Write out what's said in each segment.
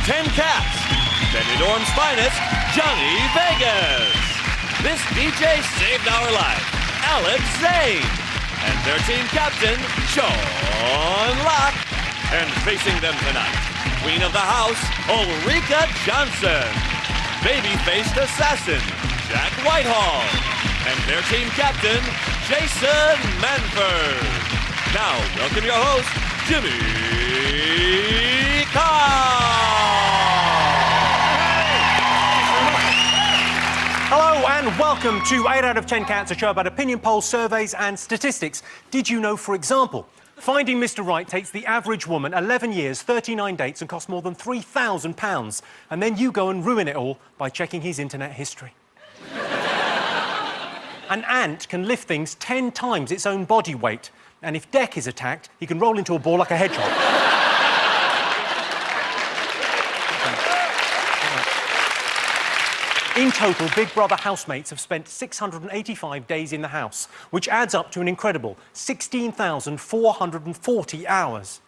10 Cats, Benidorm's finest, Johnny Vegas. This DJ saved our life, Alex Zane. And their team captain, Sean Locke. And facing them tonight, Queen of the House, Ulrika Johnson. Baby-faced assassin, Jack Whitehall. And their team captain, Jason Manford. Now, welcome your host, Jimmy Carr. Hello and welcome to 8 out of 10 Cats, a show about opinion polls, surveys and statistics. Did you know, for example, finding Mr. Right takes the average woman 11 years, 39 dates and costs more than £3,000. And then you go and ruin it all by checking his internet history. An ant can lift things 10 times its own body weight. And if Deck is attacked, he can roll into a ball like a hedgehog. In total, Big Brother housemates have spent 685 days in the house, which adds up to an incredible 16,440 hours.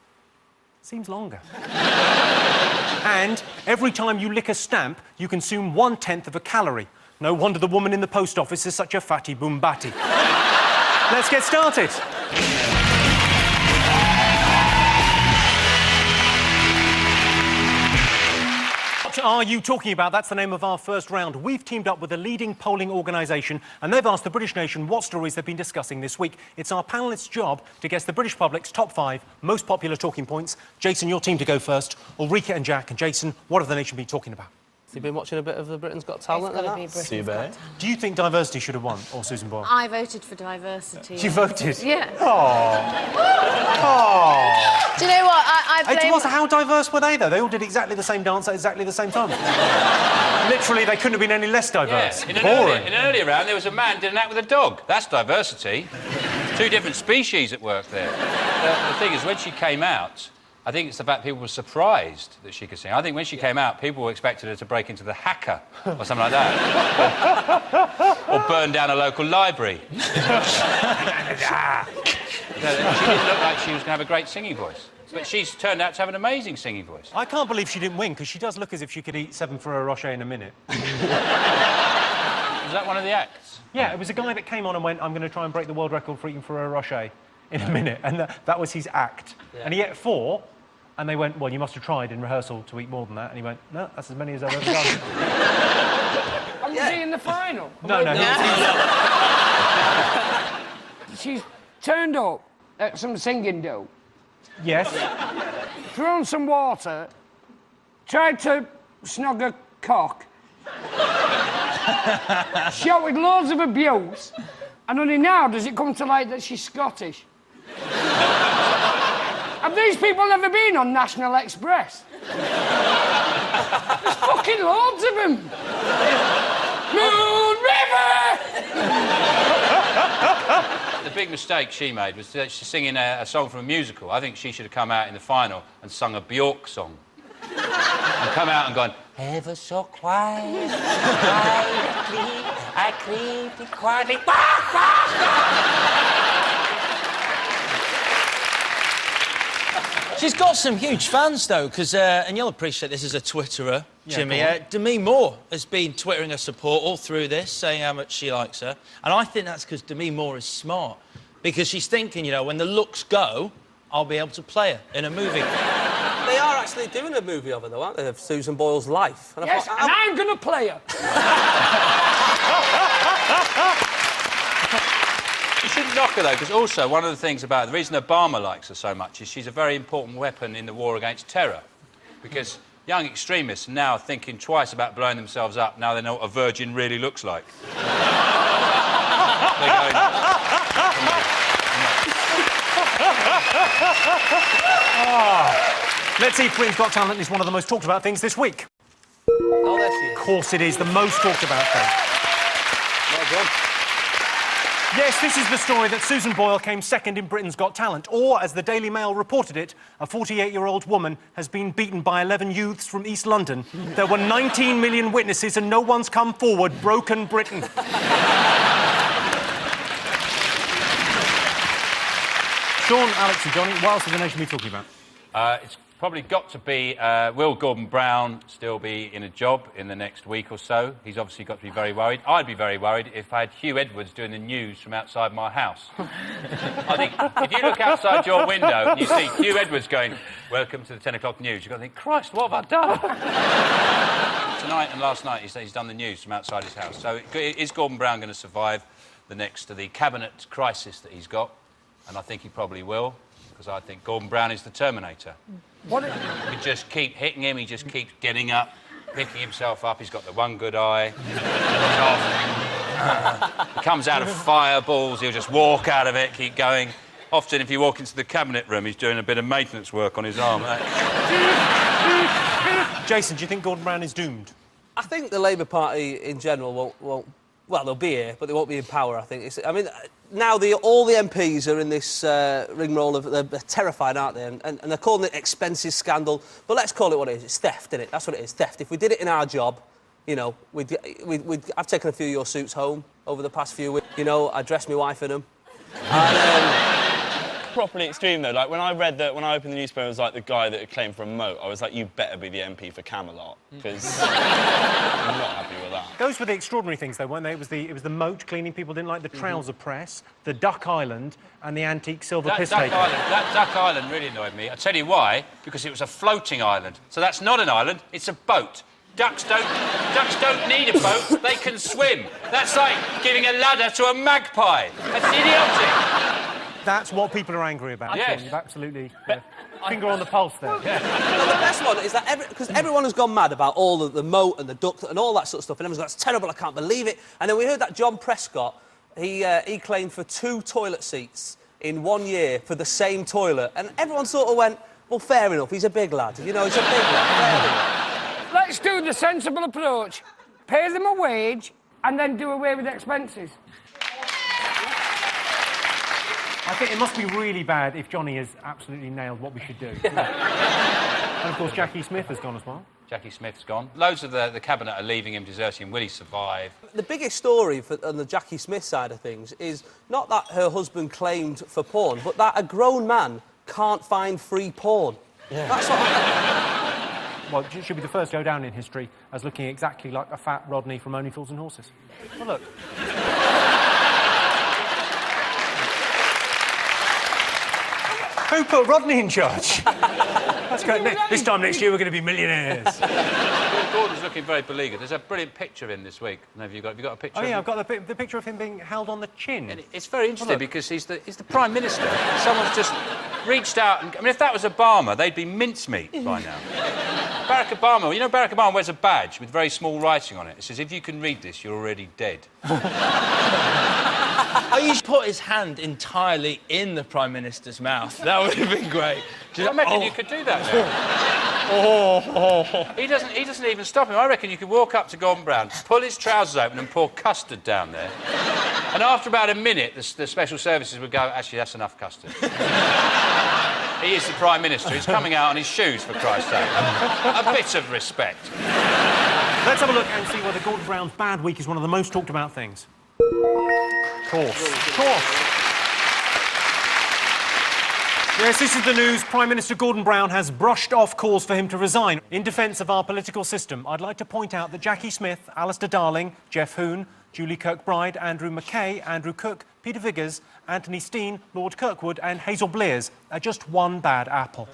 Seems longer. And every time you lick a stamp, you consume 1/10 of a calorie. No wonder the woman in the post office is such a fatty boombati. Let's get started. What are you talking about? That's the name of our first round. We've teamed up with a leading polling organisation and they've asked the British nation what stories they've been discussing this week. It's our panellists' job to guess the British public's top 5 most popular talking points. Jason, your team to go first. Ulrika and Jack. And Jason, what have the nation been talking about? Have you been watching a bit of the Britain's Got Talent? See you, babe. Do you think diversity should have won, or Susan Boyle? I voted for diversity. You voted? Yeah. Oh. Oh. Do you know what? I blame... How diverse were they, though? They all did exactly the same dance at exactly the same time. Literally, they couldn't have been any less diverse. Yeah. Boring. In an earlier round, there was a man did an act with a dog. That's diversity. 2 different species at work there. The thing is, when she came out, I think it's the fact people were surprised that she could sing. I think when she came out, people were expecting her to break into the Hacker or something like that. Or burn down a local library. She didn't look like she was going to have a great singing voice. But she's turned out to have an amazing singing voice. I can't believe she didn't win, because she does look as if she could eat 7 Ferrero Rocher in a minute. Was that one of the acts? Yeah, it was a guy that came on and went, I'm going to try and break the world record for eating Ferrero Rocher in a minute, and that was his act. Yeah. And he ate 4, and they went, well, you must have tried in rehearsal to eat more than that. And he went, no, that's as many as I've ever done. Was he in the final? No. She's turned up at some singing do. Yes. Thrown some water, tried to snog a cock, shouted loads of abuse, and only now does it come to light that she's Scottish. Have these people ever been on National Express? There's fucking loads of them. Moon River! The big mistake she made was that she's singing a song from a musical. I think she should have come out in the final and sung a Bjork song. And come out and gone, ever so quietly, I creeped quietly. She's got some huge fans, though, because, and you'll appreciate this as a Twitterer, Jimmy, Demi Moore has been twittering her support all through this, saying how much she likes her. And I think that's because Demi Moore is smart, because she's thinking, you know, when the looks go, I'll be able to play her in a movie. They are actually doing a movie of her, though, aren't they? Of Susan Boyle's life. And yes, and I'm going to play her. You shouldn't knock her, though, because also one of the things about the reason Obama likes her so much is she's a very important weapon in the war against terror. Because young extremists are now thinking twice about blowing themselves up now they know what a virgin really looks like. They're going... Let's see if Britain's Got Talent is one of the most talked about things this week. Oh, there she is. Of course it is, the most talked about thing. Well done. Yes, this is the story that Susan Boyle came second in Britain's Got Talent, or, as the Daily Mail reported it, a 48-year-old woman has been beaten by 11 youths from East London. There were 19 million witnesses and no one's come forward. Broken Britain. Sean, Alex and Johnny, what else has the nation been talking about? It's probably got to be... will Gordon Brown still be in a job in the next week or so? He's obviously got to be very worried. I'd be very worried if I had Hugh Edwards doing the news from outside my house. I think if you look outside your window and you see Hugh Edwards going, welcome to the 10 o'clock news, you've got to think, Christ, what have I done? Tonight and last night he's done the news from outside his house. So is Gordon Brown going to survive the cabinet crisis that he's got? And I think he probably will, because I think Gordon Brown is the Terminator. You just keep hitting him, he just keeps getting up, picking himself up, he's got the one good eye. He comes out of fireballs, he'll just walk out of it, keep going. Often, if you walk into the cabinet room, he's doing a bit of maintenance work on his arm. Jason, do you think Gordon Brown is doomed? I think the Labour Party in general won't... Well, they'll be here, but they won't be in power, I think. Now all the MPs are in this rigmarole of... They're terrified, aren't they? And they're calling it expenses scandal. But let's call it what it is. It's theft, isn't it? That's what it is, theft. If we did it in our job, you know, I've taken a few of your suits home over the past few weeks. You know, I dressed my wife in them. And, properly extreme, though. Like, when I opened the newspaper, it was like the guy that had claimed for a moat. I was like, you better be the MP for Camelot, because I'm not happy with that. Those were the extraordinary things, though, weren't they? It was the moat cleaning people didn't like, the trouser press, the Duck Island, and the antique silver piss taker. That Duck Island really annoyed me. I'll tell you why. Because it was a floating island. So that's not an island, it's a boat. Ducks don't need a boat, they can swim. That's like giving a ladder to a magpie. That's idiotic. That's what people are angry about. Yes. You've absolutely... finger on the pulse there. well, the best one is that because everyone has gone mad about all of the moat and the duck and all that sort of stuff, and everyone's like, it's terrible, I can't believe it. And then we heard that John Prescott, he claimed for 2 toilet seats in 1 year for the same toilet, and everyone sort of went, well, fair enough, he's a big lad, you know, he's a big lad, fair enough. Let's do the sensible approach. Pay them a wage and then do away with expenses. I think it must be really bad if Johnny has absolutely nailed what we should do. And, of course, Jackie Smith has gone as well. Jackie Smith's gone. Loads of the cabinet are leaving him, deserting him. Will he survive? The biggest story on the Jackie Smith side of things is not that her husband claimed for porn, but that a grown man can't find free porn. Yeah. That's what... Well, it should be the first to go down in history as looking exactly like a fat Rodney from Only Fools and Horses. Well, look. Who put Rodney in charge? That's great. This time next year we're going to be millionaires. Gordon's looking very beleaguered. There's a brilliant picture of him this week. Have you got a picture? Oh, yeah, I've got the picture of him being held on the chin. And it's very interesting because he's the Prime Minister. Someone's just reached out and... I mean, if that was Obama, they'd be mincemeat by now. Barack Obama, you know Barack Obama wears a badge with very small writing on it. It says, if you can read this, you're already dead. Oh, you should put his hand entirely in the Prime Minister's mouth. That would have been great. I reckon you could do that now. He doesn't even stop him. I reckon you could walk up to Gordon Brown, pull his trousers open and pour custard down there. And after about a minute, the special services would go, actually, that's enough custard. He is the Prime Minister. He's coming out on his shoes, for Christ's sake. A bit of respect. Let's have a look and see whether Gordon Brown's bad week is one of the most talked about things. Course. Yes, this is the news. Prime Minister Gordon Brown has brushed off calls for him to resign. In defence of our political system, I'd like to point out that Jackie Smith, Alistair Darling, Jeff Hoon, Julie Kirkbride, Andrew Mackay, Andrew Cook, Peter Viggers, Anthony Steen, Lord Kirkwood and Hazel Blears are just one bad apple.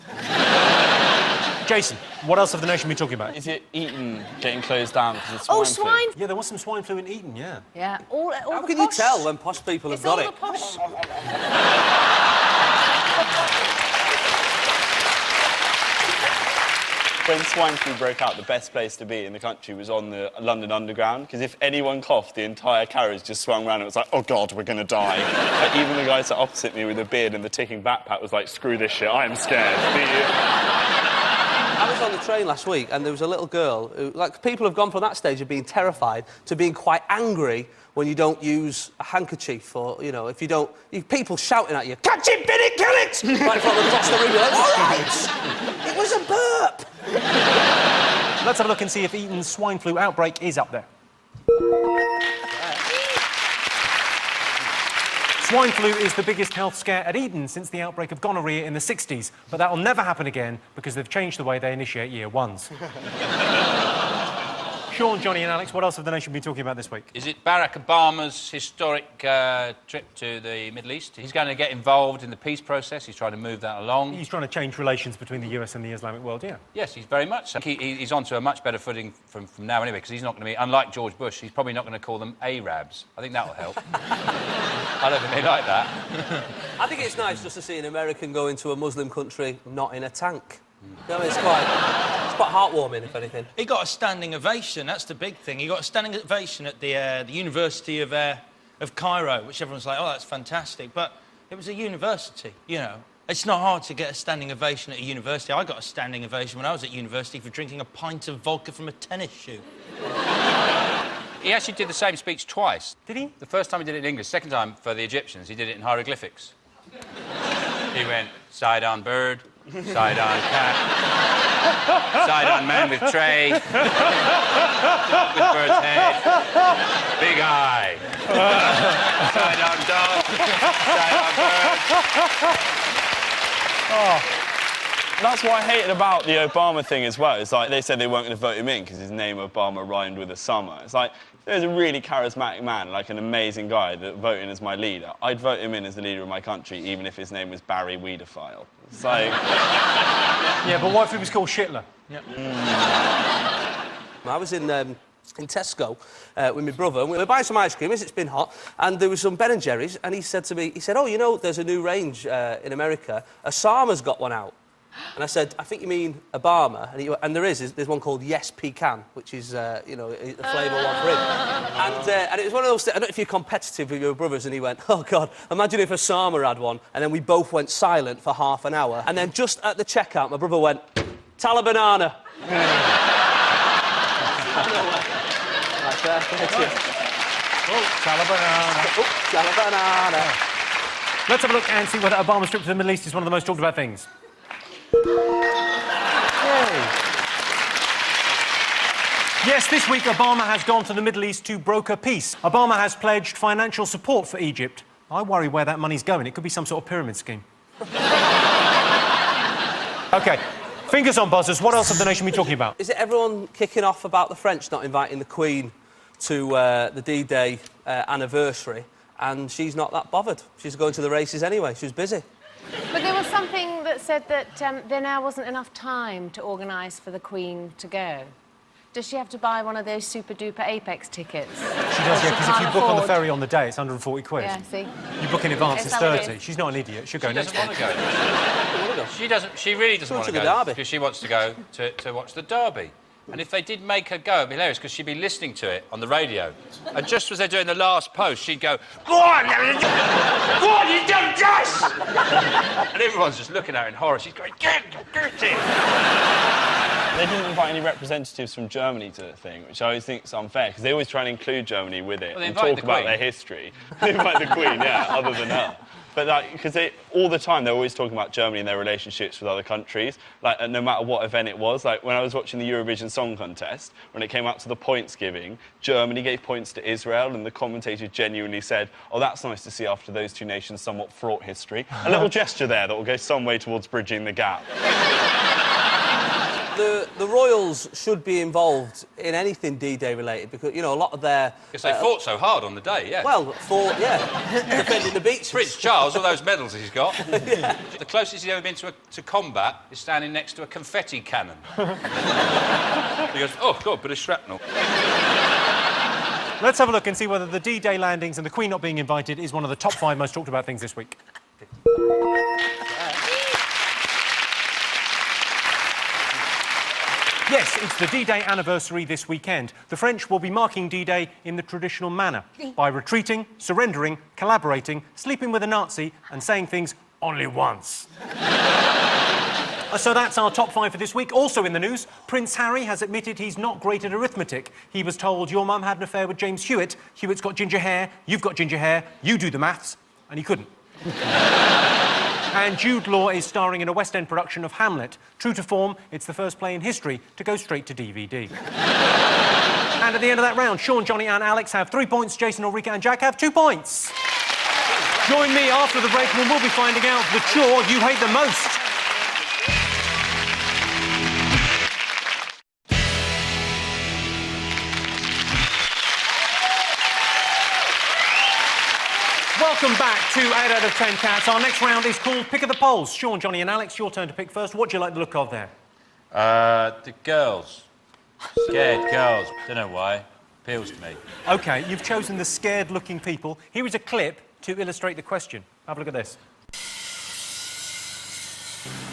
Jason, what else have the nation been talking about? Is it Eton getting closed down because of swine Oh, flu? swine. Yeah, there was some swine flu in Eton, yeah. Yeah, all How the can you posh. tell when posh people have It's got all it? the posh. When swine flu broke out, the best place to be in the country was on the London Underground, because if anyone coughed, the entire carriage just swung around and it was like, oh, God, we're going to die. Like, even the guy sat opposite me with a beard and the ticking backpack was like, screw this shit, I am scared. I was on the train last week and there was a little girl who, like, people have gone from that stage of being terrified to being quite angry when you don't use a handkerchief or, you know, if you don't... people shouting at you, catch it, bin it, kill it! Right from across the room, you're like, all right! It was a burp! Let's have a look and see if Eton's swine flu outbreak is up there. Swine flu is the biggest health scare at Eton since the outbreak of gonorrhea in the 60s, but that will never happen again because they've changed the way they initiate year ones. Sean, Johnny and Alex, what else have the nation been talking about this week? Is it Barack Obama's historic trip to the Middle East? He's going to get involved in the peace process. He's trying to move that along. He's trying to change relations between the US and the Islamic world, yeah. Yes, he's very much so. He's onto a much better footing from now anyway, because he's not going to be, unlike George Bush, he's probably not going to call them Arabs. I think that'll help. I don't think they like that. I think it's nice just to see an American go into a Muslim country not in a tank. You know, it's quite heartwarming, if anything. He got a standing ovation, that's the big thing. He got a standing ovation at the University of Cairo, which everyone's like, oh, that's fantastic. But it was a university, you know. It's not hard to get a standing ovation at a university. I got a standing ovation when I was at university for drinking a pint of vodka from a tennis shoe. He actually did the same speech twice. Did he? The first time he did it in English, second time for the Egyptians, he did it in hieroglyphics. He went, side-on bird, side-on cat, side-on man with tray, with bird's head, big eye, side-on dog, side-on bird. Oh. That's what I hated about the Obama thing as well. It's like they said they weren't going to vote him in because his name Obama rhymed with a summer. It's like, there's a really charismatic man, like an amazing guy that voted as my leader. I'd vote him in as the leader of my country, even if his name was Barry Wiedephile. It's like... Yeah, but what if he was called Shitler? Yeah. I was in Tesco with my brother, and we were buying some ice cream as it's been hot, and there was some Ben & Jerry's, and he said to me, oh, you know, there's a new range in America. Osama's got one out. And I said, I think you mean Obama. And there's one called Yes Pecan, which is, you know, a flavour one for him. And it was one of those things, I don't know if you're competitive with your brothers, and he went, oh, God, imagine if Osama had one. And then we both went silent for half an hour. And then just at the checkout, my brother went, Talibanana. Talibanana. Let's have a look and see whether Obama's trip to the Middle East is one of the most talked about things. Yay. Yes, this week Obama has gone to the Middle East to broker peace. Obama has pledged financial support for Egypt. I worry where that money's going. It could be some sort of pyramid scheme. OK, fingers on buzzers. What else have the nation been talking about? Is it everyone kicking off about the French not inviting the Queen to the D-Day anniversary? And she's not that bothered. She's going to the races anyway. She was busy. But there was something that said that there now wasn't enough time to organise for the Queen to go. Does she have to buy one of those super-duper Apex tickets? She does, yeah, because if you book on the ferry on the day, it's 140 quid. Yeah, see? You book in advance, Yes, it's that 30. is. She's not an idiot. She'll go next She doesn't want to go. She really doesn't want to the go. derby. Because she wants to go to watch the derby. And if they did make her go, it'd be hilarious, because she'd be listening to it on the radio. And just as they're doing the last post, she'd go, go on, go on, you done this! And everyone's just looking at her in horror. She's going, get it! They didn't invite any representatives from Germany to the thing, which I always think is unfair, because they always try and include Germany with it and talk about their history. They invite the Queen, yeah, other than her. But like, because all the time they're always talking about Germany and their relationships with other countries, like no matter what event it was. Like when I was watching the Eurovision Song Contest, when it came out to the points giving, Germany gave points to Israel, and the commentator genuinely said, "Oh, that's nice to see after those two nations' somewhat fraught history." A little gesture there that will go some way towards bridging the gap. The royals should be involved in anything D-Day related because, you know, a lot of their... Because they fought so hard on the day, yeah. Well, defending the beaches. Prince Charles, all those medals he's got. Yeah. The closest he's ever been to combat is standing next to a confetti cannon. He goes, oh, God, bit of shrapnel. Let's have a look and see whether the D-Day landings and the Queen not being invited is one of the top 5 most talked about things this week. Yes, it's the D-Day anniversary this weekend. The French will be marking D-Day in the traditional manner, by retreating, surrendering, collaborating, sleeping with a Nazi and saying things only once. So that's our top 5 for this week. Also in the news, Prince Harry has admitted he's not great at arithmetic. He was told, your mum had an affair with James Hewitt, Hewitt's got ginger hair, you've got ginger hair, you do the maths, and he couldn't. And Jude Law is starring in a West End production of Hamlet. True to form, it's the first play in history to go straight to DVD. And at the end of that round, Sean, Johnny and Alex have 3 points, Jason, Ulrika and Jack have 2 points. Join me after the break when we'll be finding out the chore you hate the most. Welcome back to 8 out of 10 Cats. Our next round is called Pick of the Polls. Sean, Johnny and Alex, your turn to pick first. What do you like the look of there? The girls. Scared girls. Don't know why. Appeals to me. OK, you've chosen the scared-looking people. Here is a clip to illustrate the question. Have a look at this.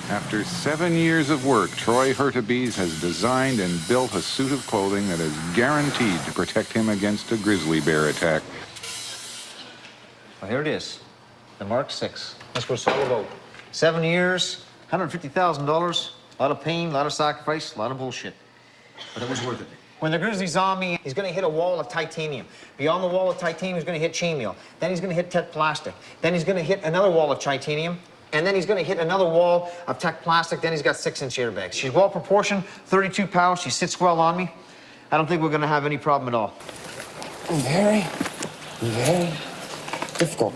After 7 years of work, Troy Hurtubise has designed and built a suit of clothing that is guaranteed to protect him against a grizzly bear attack. Well, here it is, the Mark 6. That's what it's all about. 7 years, $150,000, a lot of pain, a lot of sacrifice, a lot of bullshit. But it was worth it. When the grizzly's on me, he's going to hit a wall of titanium. Beyond the wall of titanium, he's going to hit chainmail. Then he's going to hit tech plastic. Then he's going to hit another wall of titanium. And then he's going to hit another wall of tech plastic. Then he's got 6-inch airbags. She's well proportioned, 32 pounds. She sits well on me. I don't think we're going to have any problem at all. Very difficult.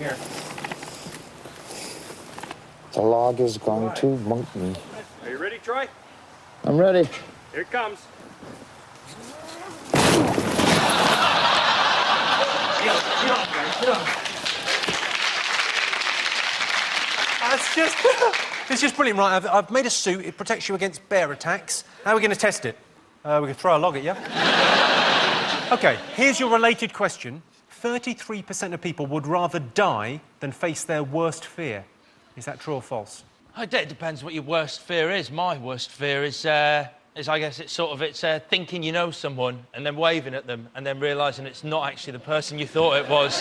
The log is going to monk me. Are you ready, Troy? I'm ready. Here it comes. It's just brilliant, right? I've made a suit. It protects you against bear attacks. How are we going to test it? We can throw a log at you. OK, here's your related question. 33% of people would rather die than face their worst fear. Is that true or false? It depends what your worst fear is. My worst fear is I guess, it's thinking you know someone and then waving at them and then realising it's not actually the person you thought it was.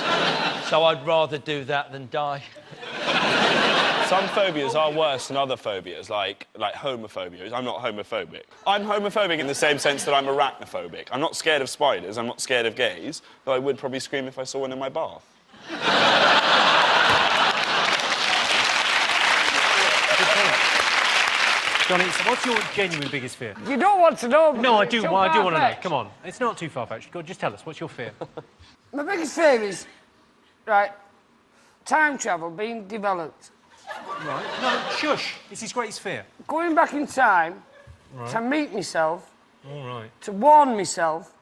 So I'd rather do that than die. Some phobias are worse than other phobias, like homophobia. I'm not homophobic. I'm homophobic in the same sense that I'm arachnophobic. I'm not scared of spiders, I'm not scared of gays, though I would probably scream if I saw one in my bath. Johnny, so what's your genuine biggest fear? You don't want to know. No, I do want to know. Come on. It's not too far-fetched. Go on, just tell us. What's your fear? My biggest fear is, right, time travel being developed. Right. No, shush. It's his greatest fear. Going back in time to meet myself, All right. to warn myself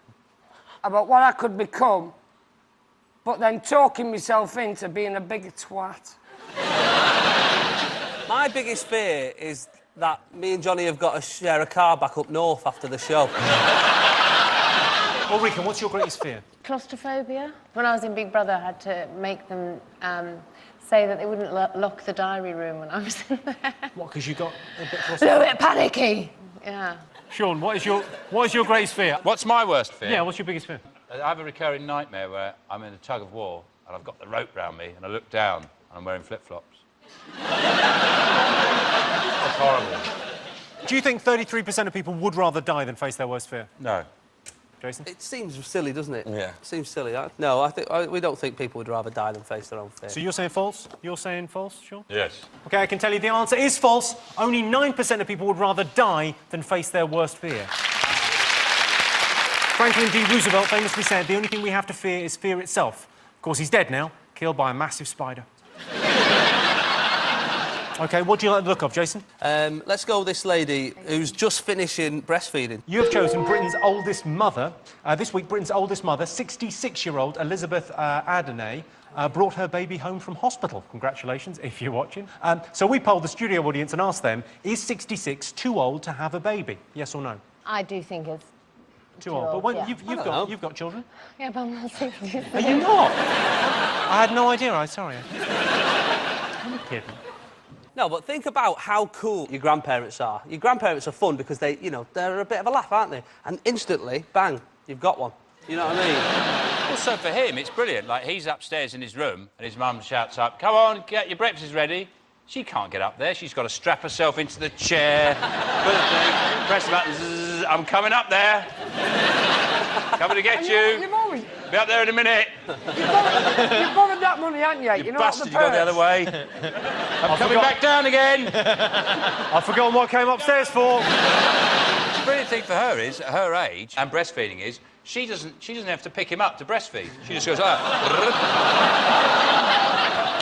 about what I could become, but then talking myself into being a bigger twat. My biggest fear is that me and Johnny have got to share a car back up north after the show. Ulrika, what's your greatest fear? Claustrophobia. When I was in Big Brother, I had to make them say that they wouldn't lock the diary room when I was in there. What, because you got a bit A little bit panicky. Yeah. Sean, what is your greatest fear? What's my worst fear? Yeah, what's your biggest fear? I have a recurring nightmare where I'm in a tug of war and I've got the rope round me and I look down and I'm wearing flip-flops. That's horrible. Do you think 33% of people would rather die than face their worst fear? No. Jason? It seems silly, doesn't it? Yeah. It seems silly. No, we don't think people would rather die than face their own fear. So you're saying false? You're saying false, Sean? Yes. OK, I can tell you the answer is false. Only 9% of people would rather die than face their worst fear. Franklin D. Roosevelt famously said, the only thing we have to fear is fear itself. Of course, he's dead now, killed by a massive spider. OK, what do you like the look of, Jason? Let's go with this lady who's just finishing breastfeeding. You have chosen Britain's oldest mother. This week, Britain's oldest mother, 66-year-old Elizabeth Adeney, brought her baby home from hospital. Congratulations, if you're watching. So we polled the studio audience and asked them, is 66 too old to have a baby? Yes or no? I do think it's Too old. But when yeah. you've got children. Yeah, but I'm not 60. Are you not? I had no idea. I'm sorry. I'm kidding. No, but think about how cool your grandparents are. Your grandparents are fun because they're a bit of a laugh, aren't they? And instantly, bang, you've got one. You know what I mean? Also, for him, it's brilliant. Like, he's upstairs in his room and his mum shouts up, come on, get your breakfast ready. She can't get up there. She's got to strap herself into the chair, put the thing, press the button, zzz, I'm coming up there. Coming to get you. Be up there in a minute. You've borrowed that money, haven't you? You bastard, you go the other way. I'm coming back down again. I've forgotten what I came upstairs for. brilliant thing for her is, at her age, and breastfeeding is, she doesn't have to pick him up to breastfeed. She just goes like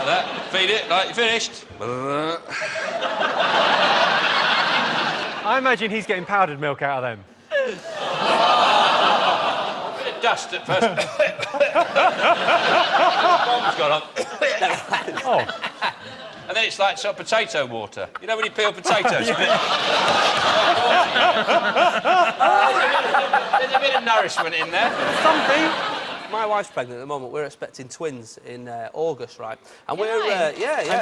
that. Feed it, like you're finished. I imagine he's getting powdered milk out of them. A bit of dust at first. Bomb's gone on. Oh. And then it's like sort of potato water. You know when you peel potatoes? There's a bit of nourishment in there. Something. My wife's pregnant at the moment. We're expecting twins in August, right? And we're, excited, right?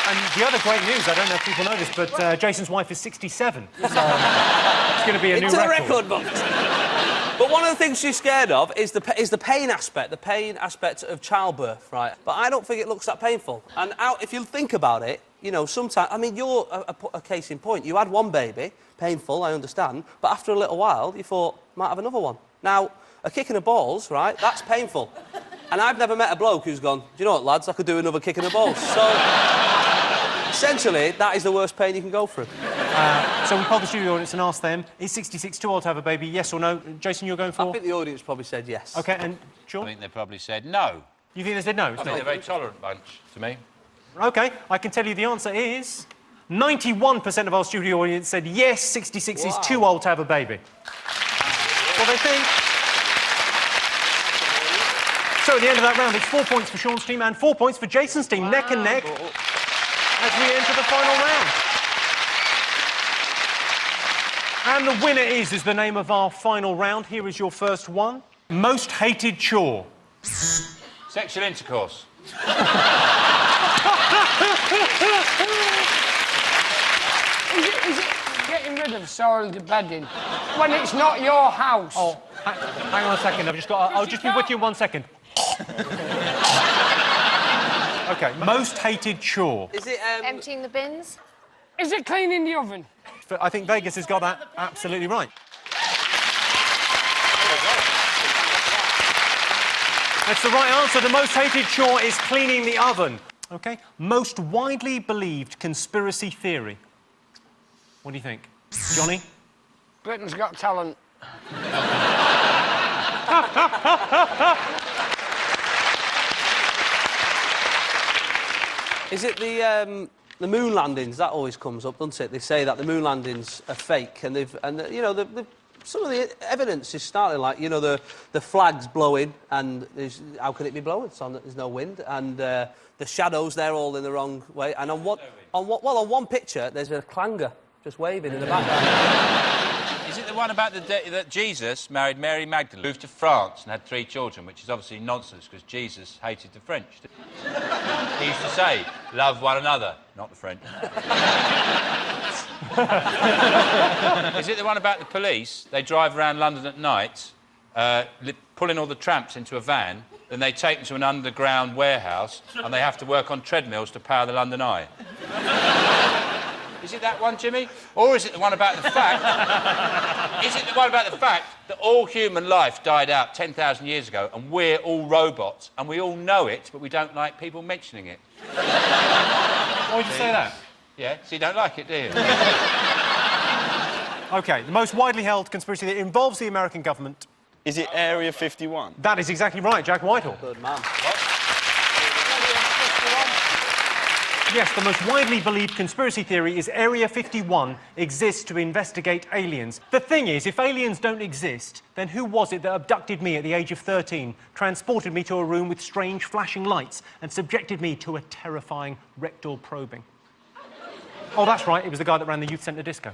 And the other great news, I don't know if people know this, but Jason's wife is 67. So it's going to be a new Into the record. record books. But one of the things she's scared of is the pain aspect of childbirth, right? But I don't think it looks that painful. And if you think about it, you know, sometimes... I mean, you're a case in point. You had one baby, painful, I understand, but after a little while, you thought, might have another one. Now, a kick in the balls, right, that's painful. And I've never met a bloke who's gone, do you know what, lads, I could do another kick in the balls. So... essentially, that is the worst pain you can go through. So we polled the studio audience and asked them, is 66 too old to have a baby, yes or no? Jason, you're going for? I think the audience probably said yes. OK, and Sean? I think they probably said no. You think they said no? I think they're a very tolerant bunch, to me. OK, I can tell you the answer is... 91% of our studio audience said yes, 66 is too old to have a baby. What they think. So at the end of that round, it's 4 points for Sean's team and 4 points for Jason's team, neck and neck, as we enter the final round. And the winner is the name of our final round. Here is your first one. Most hated chore. Sexual intercourse. Is it getting rid of soiled bedding when it's not your house? Oh, hang on a second. I'll just be with you 1 second. OK, most hated chore. Is it, Emptying the bins? Is it cleaning the oven? I think Vegas has got that absolutely right. That's the right answer. The most hated chore is cleaning the oven. OK, most widely believed conspiracy theory. What do you think? Johnny? Britain's Got Talent. Is it the moon landings? That always comes up, doesn't it? They say that the moon landings are fake, and some of the evidence is starting, like, you know, the flag's blowing, and how can it be blowing? There's no wind, and the shadows, they're all in the wrong way. And on one picture, there's a clanger just waving in the background. Is it the one about the day that Jesus married Mary Magdalene, moved to France and had 3 children, which is obviously nonsense because Jesus hated the French. He used to say, love one another, not the French. Is it the one about the police? They drive around London at night, pulling all the tramps into a van, then they take them to an underground warehouse and they have to work on treadmills to power the London Eye. Is it that one, Jimmy? Or is it the one about the fact... is it the one about the fact that all human life died out 10,000 years ago and we're all robots and we all know it, but we don't like people mentioning it? Why would you say that? Yeah, so you don't like it, do you? OK, the most widely held conspiracy theory involves the American government. Is it Area 51? That is exactly right, Jack Whitehall. Good man. Yes, the most widely believed conspiracy theory is Area 51 exists to investigate aliens. The thing is, if aliens don't exist, then who was it that abducted me at the age of 13, transported me to a room with strange flashing lights, and subjected me to a terrifying rectal probing? Oh, that's right, it was the guy that ran the youth centre disco.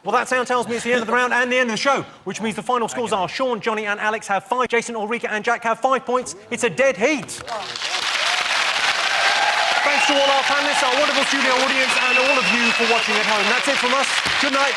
Well, that sound tells me it's the end of the round and the end of the show, which means the final scores are Sean, Johnny and Alex have 5, Jason, Ulrika and Jack have 5 points. It's a dead heat. Thanks to all our panellists, our wonderful studio audience and all of you for watching at home. That's it from us. Good night.